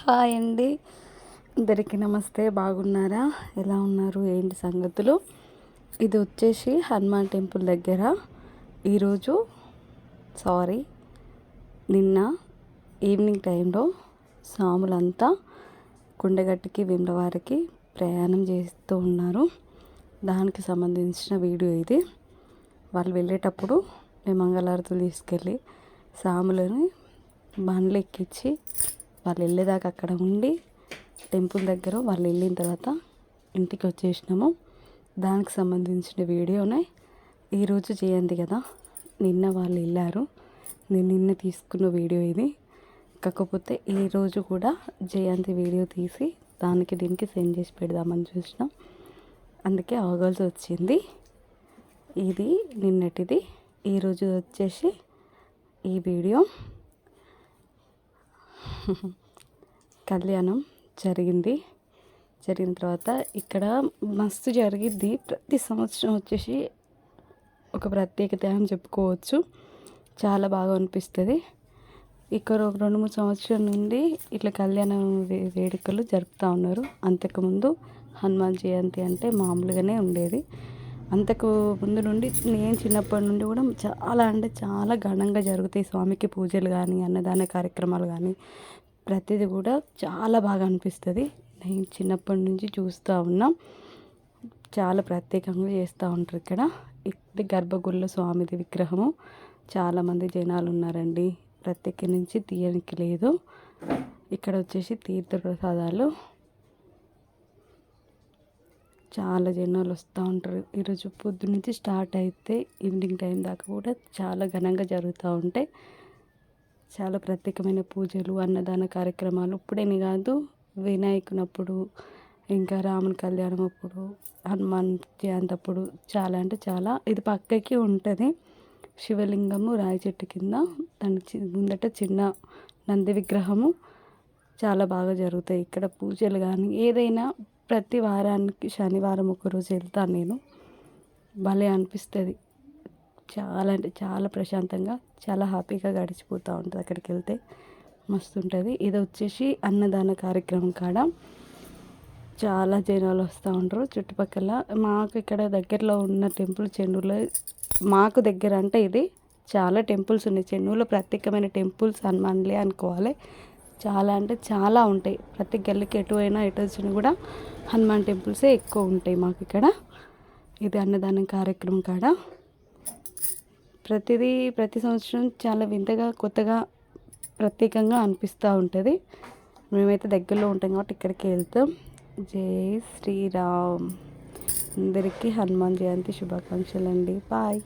Hi అండి, అందరికీ నమస్తే. బాగున్నారా? ఎలా ఉన్నారు? ఏంటి సంగతులు? ఇది వచ్చేసి హనుమాన్ టెంపుల్ దగ్గర ఈరోజు నిన్న ఈవినింగ్ టైంలో సాములంతా కొండగట్టుకి వేములవాడకి ప్రయాణం చేస్తూ ఉన్నారు. దానికి సంబంధించిన వీడియో ఇది. వాళ్ళు వెళ్ళేటప్పుడు మేము మంగళారతులు తీసుకెళ్ళి సాములని బండ్లు ఎక్కించి వాళ్ళు వెళ్ళేదాకా అక్కడ ఉండి టెంపుల్ దగ్గర వాళ్ళు వెళ్ళిన తర్వాత ఇంటికి వచ్చేసినాము. దానికి సంబంధించిన వీడియోనే ఈరోజు జయంతి కదా, నిన్న వాళ్ళు వెళ్ళారు. నేను నిన్న తీసుకున్న వీడియో ఇది. కాకపోతే ఈరోజు కూడా జయంతి వీడియో తీసి దీనికి సెండ్ చేసి పెడదామని చూసినాం. అందుకే ఆగాల్సి వచ్చింది. ఇది నిన్నటిది. ఈరోజు వచ్చేసి ఈ వీడియో కళ్యాణం జరిగిన తర్వాత ఇక్కడ మస్తు జరిగిద్ది. ప్రతి సంవత్సరం వచ్చేసి ఒక ప్రత్యేకత అని చెప్పుకోవచ్చు. చాలా బాగా అనిపిస్తుంది. ఇక్కడ ఒక 2-3 సంవత్సరాల నుండి ఇట్లా కళ్యాణం వేడుకలు జరుపుతూ ఉన్నారు. అంతకుముందు హనుమాన్ జయంతి అంటే మామూలుగానే ఉండేది. అంతకు ముందు నుండి నేను చిన్నప్పటి నుండి కూడా చాలా అంటే చాలా ఘనంగా జరుగుతాయి. స్వామికి పూజలు కానీ, అన్నదాన కార్యక్రమాలు కానీ ప్రతిదీ కూడా చాలా బాగా అనిపిస్తుంది. నేను చిన్నప్పటి నుంచి చూస్తూ ఉన్నాం. చాలా ప్రత్యేకంగా చేస్తూ ఉంటారు ఇక్కడ. ఇది గర్భగుడిలో స్వామిది విగ్రహము. చాలామంది జనాలు ఉన్నారండి. ప్రత్యేక నుంచి తీయనికి లేదు. ఇక్కడ వచ్చేసి తీర్థ ప్రసాదాలు. చాలా జనాలు వస్తూ ఉంటారు. ఈరోజు పొద్దు నుంచి స్టార్ట్ అయితే ఈవినింగ్ టైం దాకా కూడా చాలా ఘనంగా జరుగుతూ ఉంటాయి. చాలా ప్రత్యేకమైన పూజలు, అన్నదాన కార్యక్రమాలు ఇప్పుడేని కాదు, వినాయకునప్పుడు, ఇంకా రాముని కళ్యాణం అప్పుడు, హనుమాన్ జయంతి అప్పుడు చాలా అంటే చాలా. ఇది పక్కకి ఉంటుంది శివలింగము రాయి చెట్టు కింద. దాని ముందట చిన్న నంది విగ్రహము. చాలా బాగా జరుగుతాయి ఇక్కడ పూజలు కానీ ఏదైనా. ప్రతి వారానికి శనివారం ఒకరోజు వెళ్తాను నేను. భలే అనిపిస్తుంది. చాలా అంటే చాలా ప్రశాంతంగా, చాలా హ్యాపీగా గడిచిపోతూ ఉంటుంది అక్కడికి వెళ్తే. మస్తు ఉంటుంది. ఇది వచ్చేసి అన్నదాన కార్యక్రమం కాడ చాలా జనాలు వస్తూ ఉంటారు. చుట్టుపక్కల మాకు ఇక్కడ దగ్గరలో ఉన్న టెంపుల్ చెన్నూరులో, మాకు దగ్గర అంటే ఇది చాలా టెంపుల్స్ ఉన్నాయి. చెన్నూరులో ప్రత్యేకమైన టెంపుల్స్ హనుమాన్లే అనుకోవాలి. చాలా అంటే చాలా ఉంటాయి. ప్రతి గల్లీకి ఎటు వచ్చినా కూడా హనుమాన్ టెంపుల్సే ఎక్కువ ఉంటాయి మాకు ఇక్కడ. ఇది అన్నదానం కార్యక్రమం కాడ ప్రతి సంవత్సరం చాలా వింతగా, కొత్తగా, ప్రత్యేకంగా అనిపిస్తూ ఉంటుంది. మేమైతే దగ్గరలో ఉంటాం కాబట్టి ఇక్కడికి వెళ్తాం. జై శ్రీరామ్. అందరికీ హనుమాన్ జయంతి శుభాకాంక్షలు అండి. బాయ్.